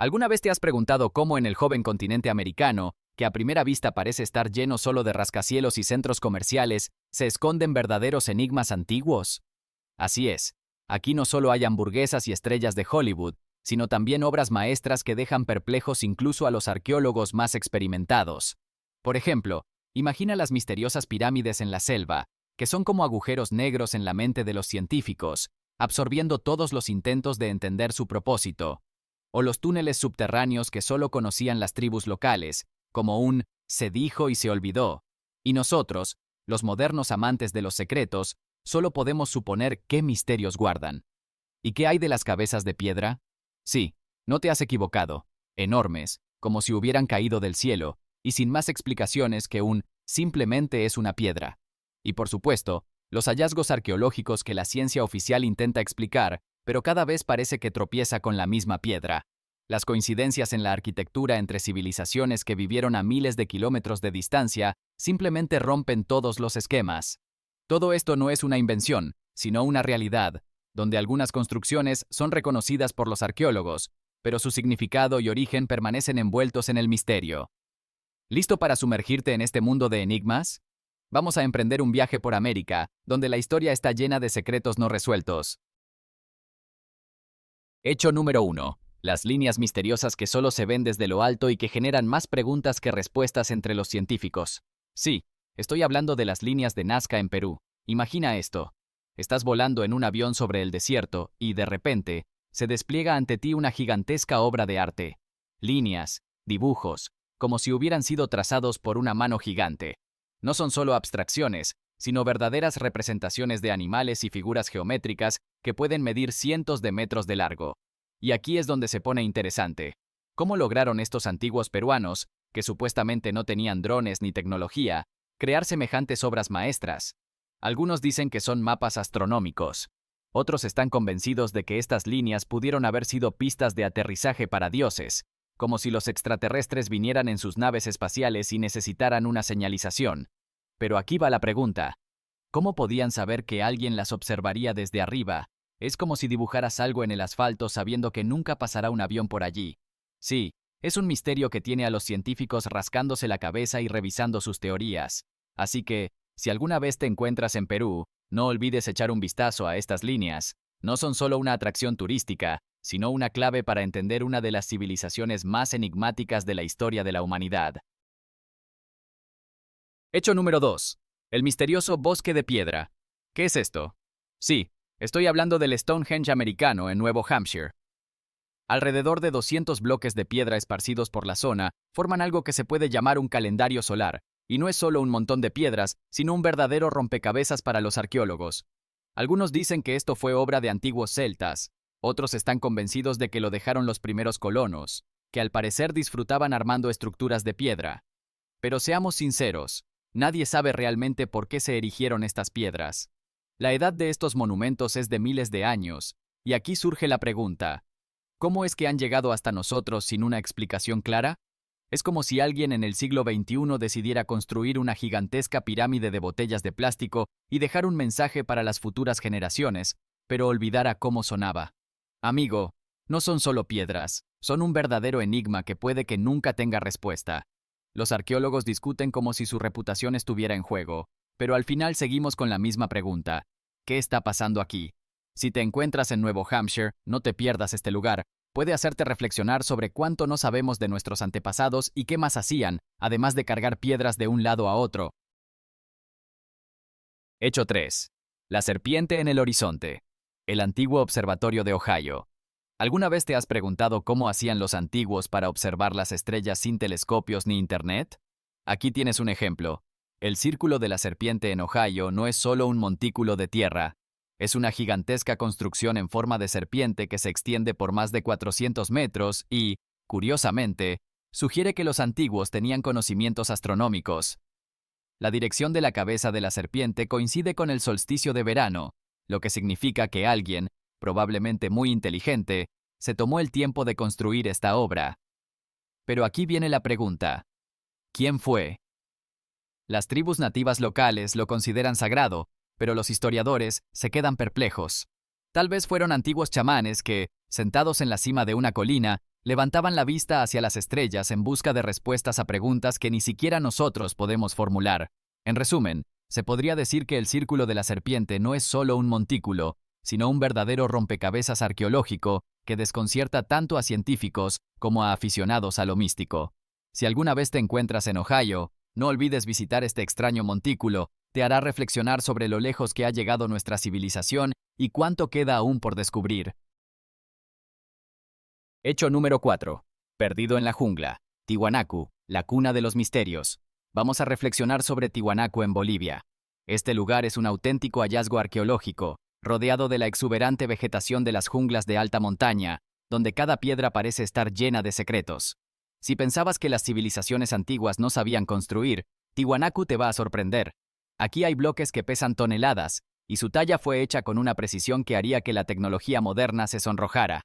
¿Alguna vez te has preguntado cómo en el joven continente americano, que a primera vista parece estar lleno solo de rascacielos y centros comerciales, se esconden verdaderos enigmas antiguos? Así es, aquí no solo hay hamburguesas y estrellas de Hollywood, sino también obras maestras que dejan perplejos incluso a los arqueólogos más experimentados. Por ejemplo, imagina las misteriosas pirámides en la selva, que son como agujeros negros en la mente de los científicos, absorbiendo todos los intentos de entender su propósito. O los túneles subterráneos que solo conocían las tribus locales, como un "se dijo y se olvidó". Y nosotros, los modernos amantes de los secretos, solo podemos suponer qué misterios guardan. ¿Y qué hay de las cabezas de piedra? Sí, no te has equivocado. Enormes, como si hubieran caído del cielo, y sin más explicaciones que un "simplemente es una piedra". Y por supuesto, los hallazgos arqueológicos que la ciencia oficial intenta explicar, pero cada vez parece que tropieza con la misma piedra. Las coincidencias en la arquitectura entre civilizaciones que vivieron a miles de kilómetros de distancia simplemente rompen todos los esquemas. Todo esto no es una invención, sino una realidad, donde algunas construcciones son reconocidas por los arqueólogos, pero su significado y origen permanecen envueltos en el misterio. ¿Listo para sumergirte en este mundo de enigmas? Vamos a emprender un viaje por América, donde la historia está llena de secretos no resueltos. Hecho número 1. Las líneas misteriosas que solo se ven desde lo alto y que generan más preguntas que respuestas entre los científicos. Sí, estoy hablando de las líneas de Nazca en Perú. Imagina esto. Estás volando en un avión sobre el desierto y, de repente, se despliega ante ti una gigantesca obra de arte. Líneas, dibujos, como si hubieran sido trazados por una mano gigante. No son solo abstracciones, sino verdaderas representaciones de animales y figuras geométricas que pueden medir cientos de metros de largo. Y aquí es donde se pone interesante. ¿Cómo lograron estos antiguos peruanos, que supuestamente no tenían drones ni tecnología, crear semejantes obras maestras? Algunos dicen que son mapas astronómicos. Otros están convencidos de que estas líneas pudieron haber sido pistas de aterrizaje para dioses, como si los extraterrestres vinieran en sus naves espaciales y necesitaran una señalización. Pero aquí va la pregunta. ¿Cómo podían saber que alguien las observaría desde arriba? Es como si dibujaras algo en el asfalto sabiendo que nunca pasará un avión por allí. Sí, es un misterio que tiene a los científicos rascándose la cabeza y revisando sus teorías. Así que, si alguna vez te encuentras en Perú, no olvides echar un vistazo a estas líneas. No son solo una atracción turística, sino una clave para entender una de las civilizaciones más enigmáticas de la historia de la humanidad. Hecho número 2. El misterioso bosque de piedra. ¿Qué es esto? Sí, estoy hablando del Stonehenge americano en Nuevo Hampshire. Alrededor de 200 bloques de piedra esparcidos por la zona forman algo que se puede llamar un calendario solar, y no es solo un montón de piedras, sino un verdadero rompecabezas para los arqueólogos. Algunos dicen que esto fue obra de antiguos celtas, otros están convencidos de que lo dejaron los primeros colonos, que al parecer disfrutaban armando estructuras de piedra. Pero seamos sinceros, nadie sabe realmente por qué se erigieron estas piedras. La edad de estos monumentos es de miles de años, y aquí surge la pregunta: ¿cómo es que han llegado hasta nosotros sin una explicación clara? Es como si alguien en el siglo XXI decidiera construir una gigantesca pirámide de botellas de plástico y dejar un mensaje para las futuras generaciones, pero olvidara cómo sonaba. Amigo, no son solo piedras, son un verdadero enigma que puede que nunca tenga respuesta. Los arqueólogos discuten como si su reputación estuviera en juego, pero al final seguimos con la misma pregunta: ¿qué está pasando aquí? Si te encuentras en Nuevo Hampshire, no te pierdas este lugar. Puede hacerte reflexionar sobre cuánto no sabemos de nuestros antepasados y qué más hacían, además de cargar piedras de un lado a otro. Hecho 3. La serpiente en el horizonte. El antiguo observatorio de Ohio. ¿Alguna vez te has preguntado cómo hacían los antiguos para observar las estrellas sin telescopios ni internet? Aquí tienes un ejemplo. El Círculo de la Serpiente en Ohio no es solo un montículo de tierra. Es una gigantesca construcción en forma de serpiente que se extiende por más de 400 metros y, curiosamente, sugiere que los antiguos tenían conocimientos astronómicos. La dirección de la cabeza de la serpiente coincide con el solsticio de verano, lo que significa que alguien, probablemente muy inteligente, se tomó el tiempo de construir esta obra. Pero aquí viene la pregunta: ¿quién fue? Las tribus nativas locales lo consideran sagrado, pero los historiadores se quedan perplejos. Tal vez fueron antiguos chamanes que, sentados en la cima de una colina, Levantaban la vista hacia las estrellas en busca de respuestas a preguntas que ni siquiera nosotros podemos formular. En resumen, se podría decir que el Círculo de la Serpiente no es solo un montículo, sino un verdadero rompecabezas arqueológico que desconcierta tanto a científicos como a aficionados a lo místico. Si alguna vez te encuentras en Ohio, no olvides visitar este extraño montículo, te hará reflexionar sobre lo lejos que ha llegado nuestra civilización y cuánto queda aún por descubrir. Hecho número 4. Perdido en la jungla. Tiwanaku, la cuna de los misterios. Vamos a reflexionar sobre Tiwanaku en Bolivia. Este lugar es un auténtico hallazgo arqueológico, rodeado de la exuberante vegetación de las junglas de alta montaña, donde cada piedra parece estar llena de secretos. Si pensabas que las civilizaciones antiguas no sabían construir, Tiwanaku te va a sorprender. Aquí hay bloques que pesan toneladas, y su talla fue hecha con una precisión que haría que la tecnología moderna se sonrojara.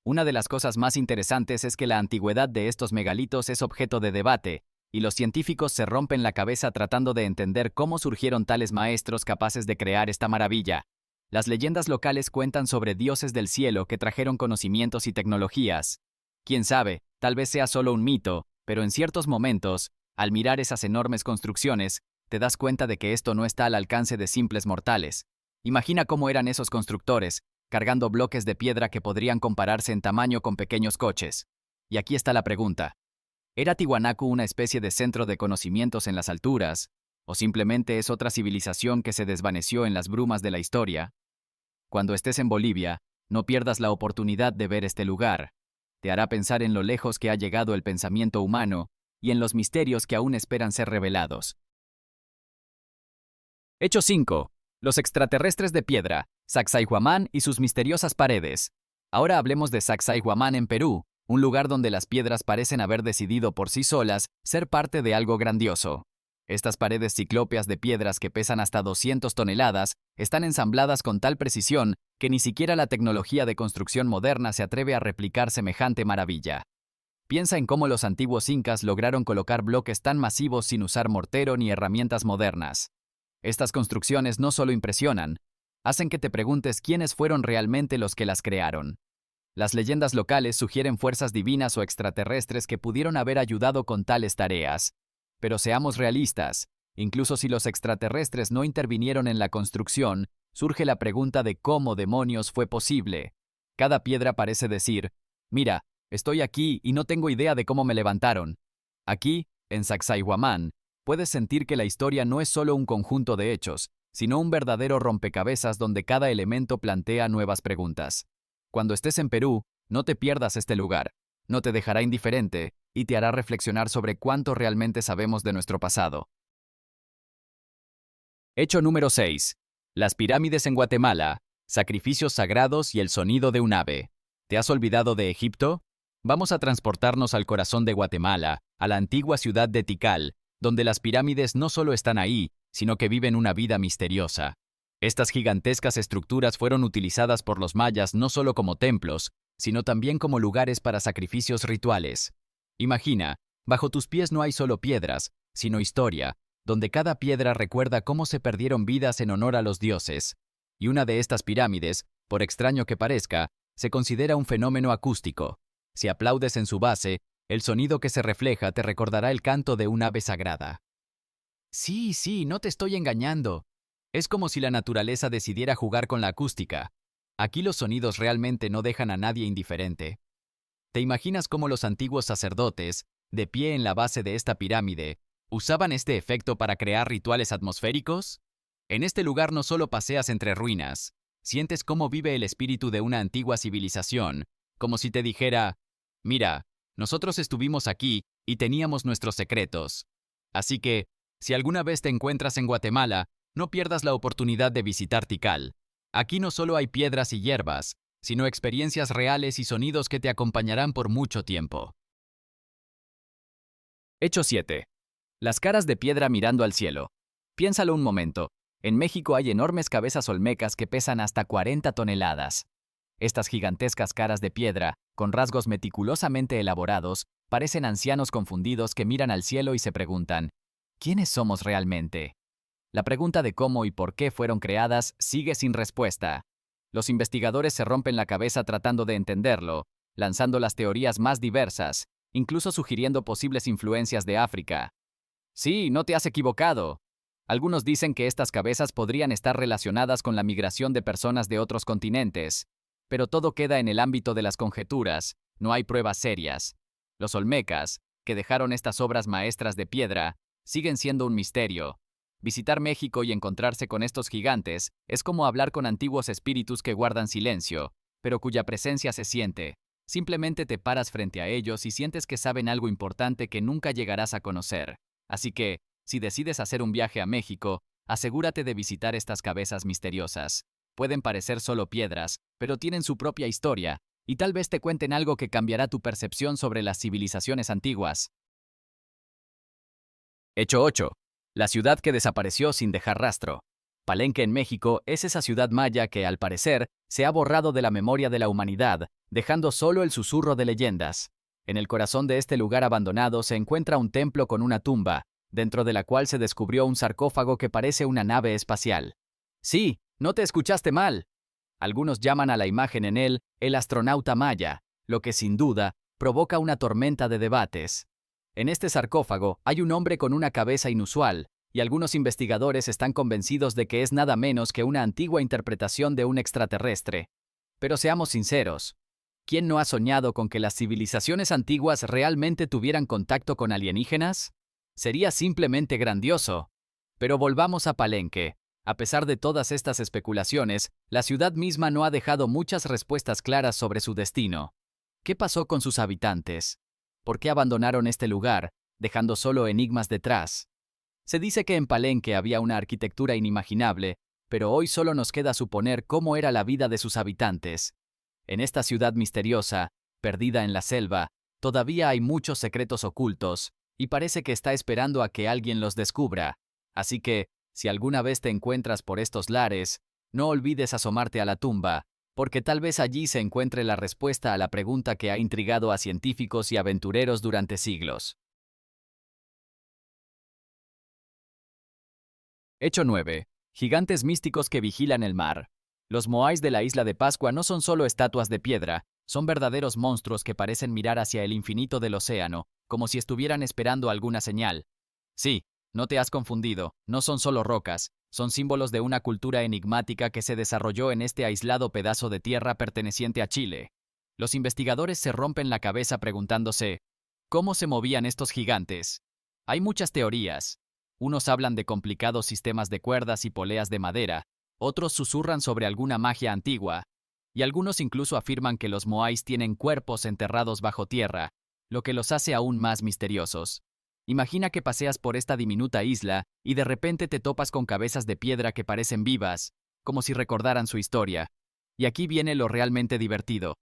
Una de las cosas más interesantes es que la antigüedad de estos megalitos es objeto de debate, y los científicos se rompen la cabeza tratando de entender cómo surgieron tales maestros capaces de crear esta maravilla. Las leyendas locales cuentan sobre dioses del cielo que trajeron conocimientos y tecnologías. Quién sabe, tal vez sea solo un mito, pero en ciertos momentos, al mirar esas enormes construcciones, te das cuenta de que esto no está al alcance de simples mortales. Imagina cómo eran esos constructores, cargando bloques de piedra que podrían compararse en tamaño con pequeños coches. Y aquí está la pregunta. ¿Era Tiwanaku una especie de centro de conocimientos en las alturas? ¿O simplemente es otra civilización que se desvaneció en las brumas de la historia? Cuando estés en Bolivia, no pierdas la oportunidad de ver este lugar. Te hará pensar en lo lejos que ha llegado el pensamiento humano y en los misterios que aún esperan ser revelados. Hecho 5. Los extraterrestres de piedra, Sacsayhuamán y sus misteriosas paredes. Ahora hablemos de Sacsayhuamán en Perú, un lugar donde las piedras parecen haber decidido por sí solas ser parte de algo grandioso. Estas paredes ciclópeas de piedras que pesan hasta 200 toneladas están ensambladas con tal precisión que ni siquiera la tecnología de construcción moderna se atreve a replicar semejante maravilla. Piensa en cómo los antiguos incas lograron colocar bloques tan masivos sin usar mortero ni herramientas modernas. Estas construcciones no solo impresionan, hacen que te preguntes quiénes fueron realmente los que las crearon. Las leyendas locales sugieren fuerzas divinas o extraterrestres que pudieron haber ayudado con tales tareas. Pero seamos realistas, incluso si los extraterrestres no intervinieron en la construcción, surge la pregunta de cómo demonios fue posible. Cada piedra parece decir, mira, estoy aquí y no tengo idea de cómo me levantaron. Aquí, en Sacsayhuamán, puedes sentir que la historia no es solo un conjunto de hechos, sino un verdadero rompecabezas donde cada elemento plantea nuevas preguntas. Cuando estés en Perú, no te pierdas este lugar. No te dejará indiferente y te hará reflexionar sobre cuánto realmente sabemos de nuestro pasado. Hecho número 6. Las pirámides en Guatemala, sacrificios sagrados y el sonido de un ave. ¿Te has olvidado de Egipto? Vamos a transportarnos al corazón de Guatemala, a la antigua ciudad de Tikal, donde las pirámides no solo están ahí, sino que viven una vida misteriosa. Estas gigantescas estructuras fueron utilizadas por los mayas no solo como templos, sino también como lugares para sacrificios rituales. Imagina, bajo tus pies no hay solo piedras, sino historia, donde cada piedra recuerda cómo se perdieron vidas en honor a los dioses. Y una de estas pirámides, por extraño que parezca, se considera un fenómeno acústico. Si aplaudes en su base, el sonido que se refleja te recordará el canto de un ave sagrada. Sí, no te estoy engañando. Es como si la naturaleza decidiera jugar con la acústica. Aquí los sonidos realmente no dejan a nadie indiferente. ¿Te imaginas cómo los antiguos sacerdotes, de pie en la base de esta pirámide, usaban este efecto para crear rituales atmosféricos? En este lugar no solo paseas entre ruinas, sientes cómo vive el espíritu de una antigua civilización, como si te dijera, mira, nosotros estuvimos aquí y teníamos nuestros secretos. Así que, si alguna vez te encuentras en Guatemala, no pierdas la oportunidad de visitar Tikal. Aquí no solo hay piedras y hierbas, sino experiencias reales y sonidos que te acompañarán por mucho tiempo. Hecho 7. Las caras de piedra mirando al cielo. Piénsalo un momento. En México hay enormes cabezas olmecas que pesan hasta 40 toneladas. Estas gigantescas caras de piedra, con rasgos meticulosamente elaborados, parecen ancianos confundidos que miran al cielo y se preguntan, ¿quiénes somos realmente? La pregunta de cómo y por qué fueron creadas sigue sin respuesta. Los investigadores se rompen la cabeza tratando de entenderlo, lanzando las teorías más diversas, incluso sugiriendo posibles influencias de África. Sí, no te has equivocado. Algunos dicen que estas cabezas podrían estar relacionadas con la migración de personas de otros continentes, pero todo queda en el ámbito de las conjeturas, no hay pruebas serias. Los olmecas, que dejaron estas obras maestras de piedra, siguen siendo un misterio. Visitar México y encontrarse con estos gigantes es como hablar con antiguos espíritus que guardan silencio, pero cuya presencia se siente. Simplemente te paras frente a ellos y sientes que saben algo importante que nunca llegarás a conocer. Así que, si decides hacer un viaje a México, asegúrate de visitar estas cabezas misteriosas. Pueden parecer solo piedras, pero tienen su propia historia, y tal vez te cuenten algo que cambiará tu percepción sobre las civilizaciones antiguas. Hecho 8. La ciudad que desapareció sin dejar rastro. Palenque en México es esa ciudad maya que, al parecer, se ha borrado de la memoria de la humanidad, dejando solo el susurro de leyendas. En el corazón de este lugar abandonado se encuentra un templo con una tumba, dentro de la cual se descubrió un sarcófago que parece una nave espacial. Sí, no te escuchaste mal. Algunos llaman a la imagen en él el astronauta maya, lo que sin duda provoca una tormenta de debates. En este sarcófago hay un hombre con una cabeza inusual, y algunos investigadores están convencidos de que es nada menos que una antigua interpretación de un extraterrestre. Pero seamos sinceros, ¿quién no ha soñado con que las civilizaciones antiguas realmente tuvieran contacto con alienígenas? Sería simplemente grandioso. Pero volvamos a Palenque. A pesar de todas estas especulaciones, la ciudad misma no ha dejado muchas respuestas claras sobre su destino. ¿Qué pasó con sus habitantes? ¿Por qué abandonaron este lugar, dejando solo enigmas detrás? Se dice que en Palenque había una arquitectura inimaginable, pero hoy solo nos queda suponer cómo era la vida de sus habitantes. En esta ciudad misteriosa, perdida en la selva, todavía hay muchos secretos ocultos, y parece que está esperando a que alguien los descubra. Así que, si alguna vez te encuentras por estos lares, no olvides asomarte a la tumba, porque tal vez allí se encuentre la respuesta a la pregunta que ha intrigado a científicos y aventureros durante siglos. Hecho 9. Gigantes místicos que vigilan el mar. Los moais de la isla de Pascua no son solo estatuas de piedra, son verdaderos monstruos que parecen mirar hacia el infinito del océano, como si estuvieran esperando alguna señal. Sí, no te has confundido, no son solo rocas, son símbolos de una cultura enigmática que se desarrolló en este aislado pedazo de tierra perteneciente a Chile. Los investigadores se rompen la cabeza preguntándose, ¿cómo se movían estos gigantes? Hay muchas teorías. Unos hablan de complicados sistemas de cuerdas y poleas de madera, otros susurran sobre alguna magia antigua, y algunos incluso afirman que los moais tienen cuerpos enterrados bajo tierra, lo que los hace aún más misteriosos. Imagina que paseas por esta diminuta isla y de repente te topas con cabezas de piedra que parecen vivas, como si recordaran su historia. Y aquí viene lo realmente divertido.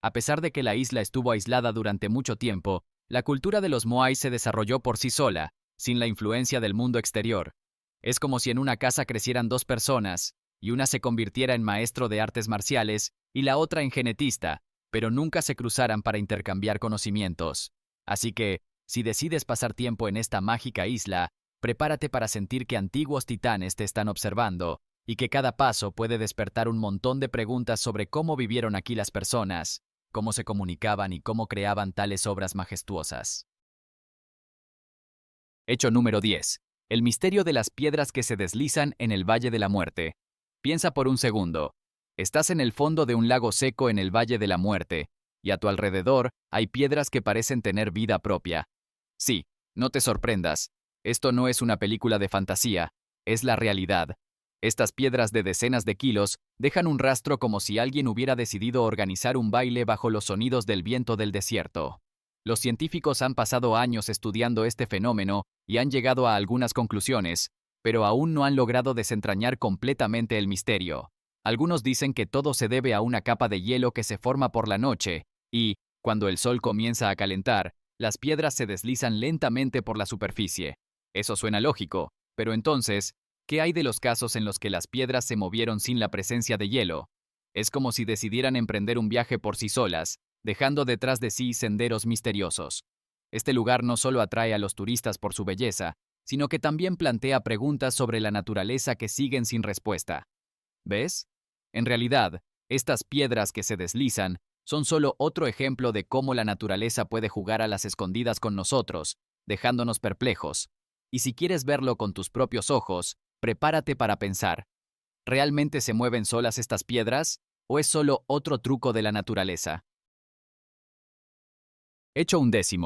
A pesar de que la isla estuvo aislada durante mucho tiempo, la cultura de los moais se desarrolló por sí sola, sin la influencia del mundo exterior. Es como si en una casa crecieran dos personas, y una se convirtiera en maestro de artes marciales y la otra en genetista, pero nunca se cruzaran para intercambiar conocimientos. Así que, si decides pasar tiempo en esta mágica isla, prepárate para sentir que antiguos titanes te están observando, y que cada paso puede despertar un montón de preguntas sobre cómo vivieron aquí las personas, cómo se comunicaban y cómo creaban tales obras majestuosas. Hecho número 10. El misterio de las piedras que se deslizan en el Valle de la Muerte. Piensa por un segundo. Estás en el fondo de un lago seco en el Valle de la Muerte, y a tu alrededor hay piedras que parecen tener vida propia. Sí, no te sorprendas. Esto no es una película de fantasía, es la realidad. Estas piedras de decenas de kilos dejan un rastro como si alguien hubiera decidido organizar un baile bajo los sonidos del viento del desierto. Los científicos han pasado años estudiando este fenómeno y han llegado a algunas conclusiones, pero aún no han logrado desentrañar completamente el misterio. Algunos dicen que todo se debe a una capa de hielo que se forma por la noche, y, cuando el sol comienza a calentar, las piedras se deslizan lentamente por la superficie. Eso suena lógico, pero entonces, ¿qué hay de los casos en los que las piedras se movieron sin la presencia de hielo? Es como si decidieran emprender un viaje por sí solas, dejando detrás de sí senderos misteriosos. Este lugar no solo atrae a los turistas por su belleza, sino que también plantea preguntas sobre la naturaleza que siguen sin respuesta. ¿Ves? En realidad, estas piedras que se deslizan son solo otro ejemplo de cómo la naturaleza puede jugar a las escondidas con nosotros, dejándonos perplejos. Y si quieres verlo con tus propios ojos, prepárate para pensar, ¿realmente se mueven solas estas piedras? ¿O es solo otro truco de la naturaleza? Hecho 11.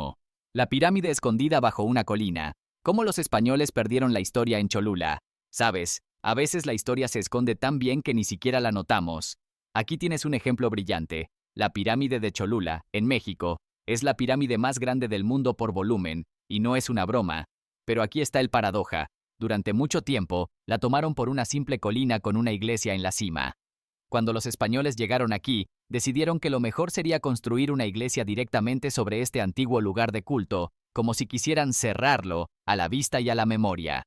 La pirámide escondida bajo una colina. ¿Cómo los españoles perdieron la historia en Cholula? Sabes, a veces la historia se esconde tan bien que ni siquiera la notamos. Aquí tienes un ejemplo brillante. La pirámide de Cholula, en México, es la pirámide más grande del mundo por volumen, y no es una broma. Pero aquí está el paradoja. Durante mucho tiempo, la tomaron por una simple colina con una iglesia en la cima. Cuando los españoles llegaron aquí, decidieron que lo mejor sería construir una iglesia directamente sobre este antiguo lugar de culto, como si quisieran cerrarlo a la vista y a la memoria.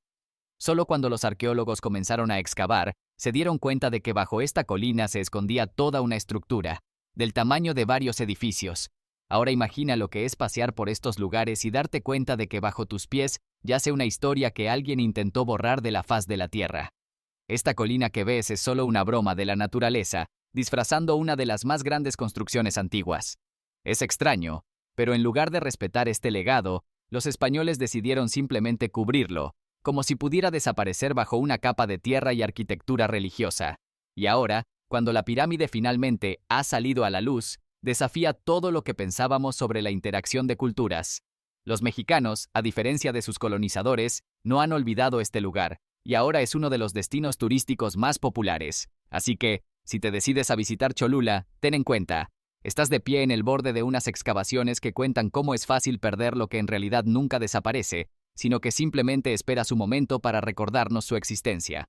Solo cuando los arqueólogos comenzaron a excavar, se dieron cuenta de que bajo esta colina se escondía toda una estructura, del tamaño de varios edificios. Ahora imagina lo que es pasear por estos lugares y darte cuenta de que bajo tus pies yace una historia que alguien intentó borrar de la faz de la tierra. Esta colina que ves es solo una broma de la naturaleza, disfrazando una de las más grandes construcciones antiguas. Es extraño, pero en lugar de respetar este legado, los españoles decidieron simplemente cubrirlo, como si pudiera desaparecer bajo una capa de tierra y arquitectura religiosa. Y ahora, cuando la pirámide finalmente ha salido a la luz, desafía todo lo que pensábamos sobre la interacción de culturas. Los mexicanos, a diferencia de sus colonizadores, no han olvidado este lugar, y ahora es uno de los destinos turísticos más populares. Así que, si te decides a visitar Cholula, ten en cuenta, estás de pie en el borde de unas excavaciones que cuentan cómo es fácil perder lo que en realidad nunca desaparece, sino que simplemente espera su momento para recordarnos su existencia.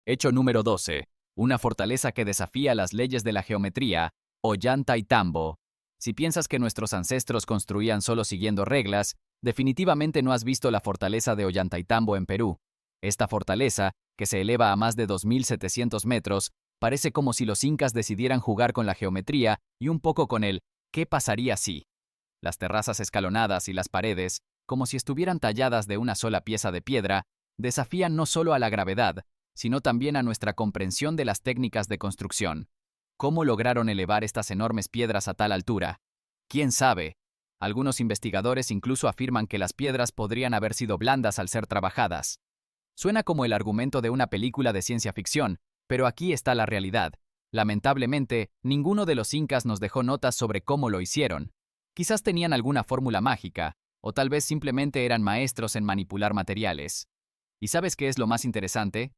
Hecho número 12. Una fortaleza que desafía las leyes de la geometría, Ollantaytambo. Si piensas que nuestros ancestros construían solo siguiendo reglas, definitivamente no has visto la fortaleza de Ollantaytambo en Perú. Esta fortaleza, que se eleva a más de 2.700 metros, parece como si los incas decidieran jugar con la geometría y un poco con el ¿qué pasaría si? Las terrazas escalonadas y las paredes, como si estuvieran talladas de una sola pieza de piedra, desafían no solo a la gravedad, sino también a nuestra comprensión de las técnicas de construcción. ¿Cómo lograron elevar estas enormes piedras a tal altura? ¿Quién sabe? Algunos investigadores incluso afirman que las piedras podrían haber sido blandas al ser trabajadas. Suena como el argumento de una película de ciencia ficción, pero aquí está la realidad. Lamentablemente, ninguno de los incas nos dejó notas sobre cómo lo hicieron. Quizás tenían alguna fórmula mágica, o tal vez simplemente eran maestros en manipular materiales. ¿Y sabes qué es lo más interesante?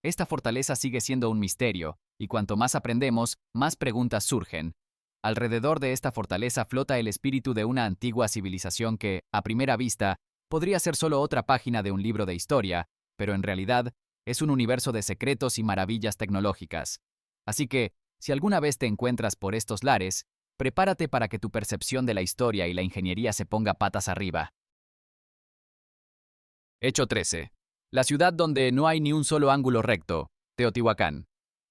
Esta fortaleza sigue siendo un misterio, y cuanto más aprendemos, más preguntas surgen. Alrededor de esta fortaleza flota el espíritu de una antigua civilización que, a primera vista, podría ser solo otra página de un libro de historia, pero en realidad es un universo de secretos y maravillas tecnológicas. Así que, si alguna vez te encuentras por estos lares, prepárate para que tu percepción de la historia y la ingeniería se ponga patas arriba. Hecho 13. La ciudad donde no hay ni un solo ángulo recto, Teotihuacán.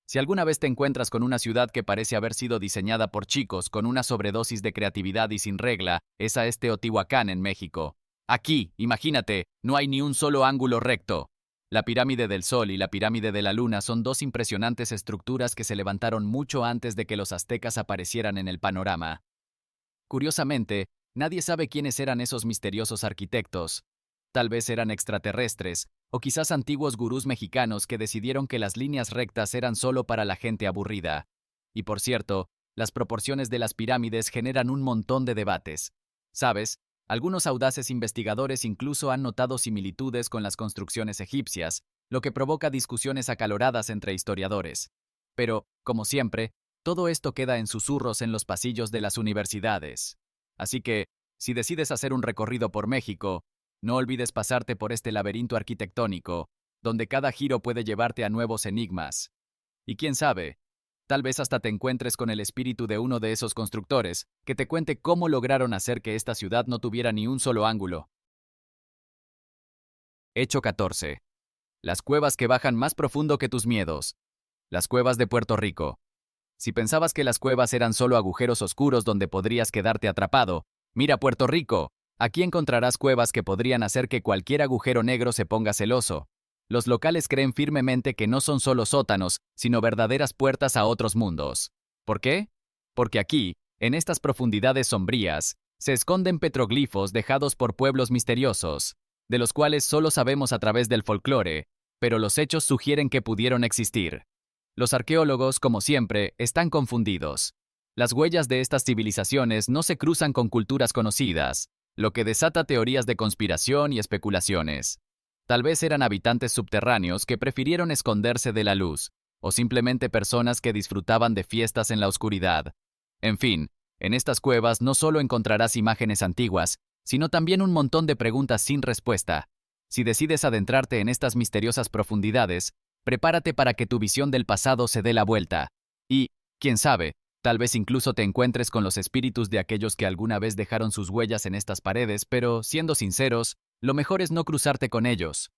Si alguna vez te encuentras con una ciudad que parece haber sido diseñada por chicos con una sobredosis de creatividad y sin regla, esa es Teotihuacán en México. Aquí, imagínate, no hay ni un solo ángulo recto. La pirámide del Sol y la pirámide de la Luna son dos impresionantes estructuras que se levantaron mucho antes de que los aztecas aparecieran en el panorama. Curiosamente, nadie sabe quiénes eran esos misteriosos arquitectos. Tal vez eran extraterrestres, o quizás antiguos gurús mexicanos que decidieron que las líneas rectas eran solo para la gente aburrida. Y por cierto, las proporciones de las pirámides generan un montón de debates. ¿Sabes? Algunos audaces investigadores incluso han notado similitudes con las construcciones egipcias, lo que provoca discusiones acaloradas entre historiadores. Pero, como siempre, todo esto queda en susurros en los pasillos de las universidades. Así que, si decides hacer un recorrido por México, no olvides pasarte por este laberinto arquitectónico, donde cada giro puede llevarte a nuevos enigmas. Y quién sabe, tal vez hasta te encuentres con el espíritu de uno de esos constructores, que te cuente cómo lograron hacer que esta ciudad no tuviera ni un solo ángulo. Hecho 14. Las cuevas que bajan más profundo que tus miedos. Las cuevas de Puerto Rico. Si pensabas que las cuevas eran solo agujeros oscuros donde podrías quedarte atrapado, mira Puerto Rico. Aquí encontrarás cuevas que podrían hacer que cualquier agujero negro se ponga celoso. Los locales creen firmemente que no son solo sótanos, sino verdaderas puertas a otros mundos. ¿Por qué? Porque aquí, en estas profundidades sombrías, se esconden petroglifos dejados por pueblos misteriosos, de los cuales solo sabemos a través del folclore, pero los hechos sugieren que pudieron existir. Los arqueólogos, como siempre, están confundidos. Las huellas de estas civilizaciones no se cruzan con culturas conocidas, lo que desata teorías de conspiración y especulaciones. Tal vez eran habitantes subterráneos que prefirieron esconderse de la luz, o simplemente personas que disfrutaban de fiestas en la oscuridad. En fin, en estas cuevas no solo encontrarás imágenes antiguas, sino también un montón de preguntas sin respuesta. Si decides adentrarte en estas misteriosas profundidades, prepárate para que tu visión del pasado se dé la vuelta. Y, quién sabe, tal vez incluso te encuentres con los espíritus de aquellos que alguna vez dejaron sus huellas en estas paredes, pero, siendo sinceros, lo mejor es no cruzarte con ellos.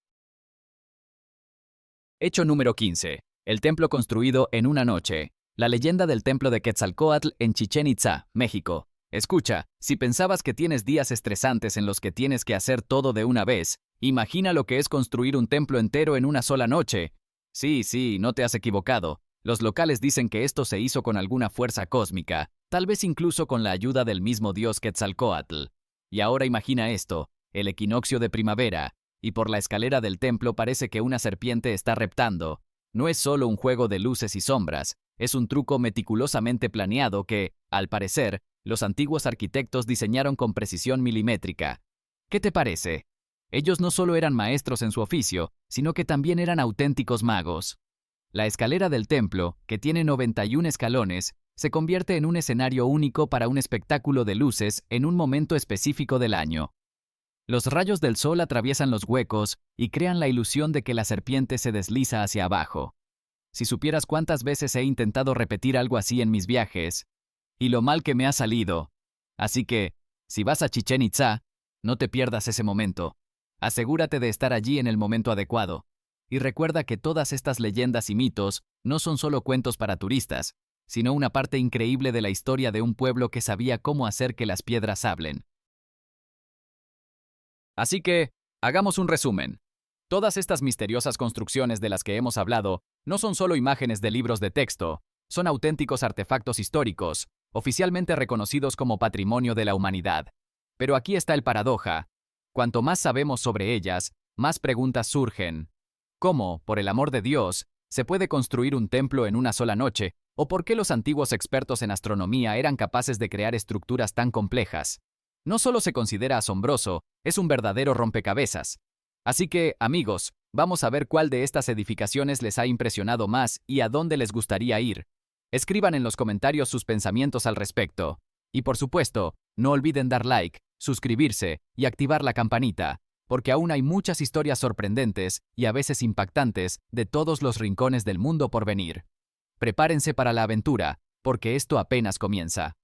Hecho número 15. El templo construido en una noche. La leyenda del templo de Quetzalcóatl en Chichén Itzá, México. Escucha, si pensabas que tienes días estresantes en los que tienes que hacer todo de una vez, imagina lo que es construir un templo entero en una sola noche. Sí, no te has equivocado. Los locales dicen que esto se hizo con alguna fuerza cósmica, tal vez incluso con la ayuda del mismo dios Quetzalcóatl. Y ahora imagina esto, el equinoccio de primavera, y por la escalera del templo parece que una serpiente está reptando. No es solo un juego de luces y sombras, es un truco meticulosamente planeado que, al parecer, los antiguos arquitectos diseñaron con precisión milimétrica. ¿Qué te parece? Ellos no solo eran maestros en su oficio, sino que también eran auténticos magos. La escalera del templo, que tiene 91 escalones, se convierte en un escenario único para un espectáculo de luces en un momento específico del año. Los rayos del sol atraviesan los huecos y crean la ilusión de que la serpiente se desliza hacia abajo. Si supieras cuántas veces he intentado repetir algo así en mis viajes, y lo mal que me ha salido. Así que, si vas a Chichén Itzá, no te pierdas ese momento. Asegúrate de estar allí en el momento adecuado. Y recuerda que todas estas leyendas y mitos no son solo cuentos para turistas, sino una parte increíble de la historia de un pueblo que sabía cómo hacer que las piedras hablen. Así que, hagamos un resumen. Todas estas misteriosas construcciones de las que hemos hablado no son solo imágenes de libros de texto, son auténticos artefactos históricos, oficialmente reconocidos como Patrimonio de la Humanidad. Pero aquí está el paradoja. Cuanto más sabemos sobre ellas, más preguntas surgen. ¿Cómo, por el amor de Dios, se puede construir un templo en una sola noche? ¿O por qué los antiguos expertos en astronomía eran capaces de crear estructuras tan complejas? No solo se considera asombroso, es un verdadero rompecabezas. Así que, amigos, vamos a ver cuál de estas edificaciones les ha impresionado más y a dónde les gustaría ir. Escriban en los comentarios sus pensamientos al respecto. Y por supuesto, no olviden dar like, suscribirse y activar la campanita, porque aún hay muchas historias sorprendentes y a veces impactantes de todos los rincones del mundo por venir. Prepárense para la aventura, porque esto apenas comienza.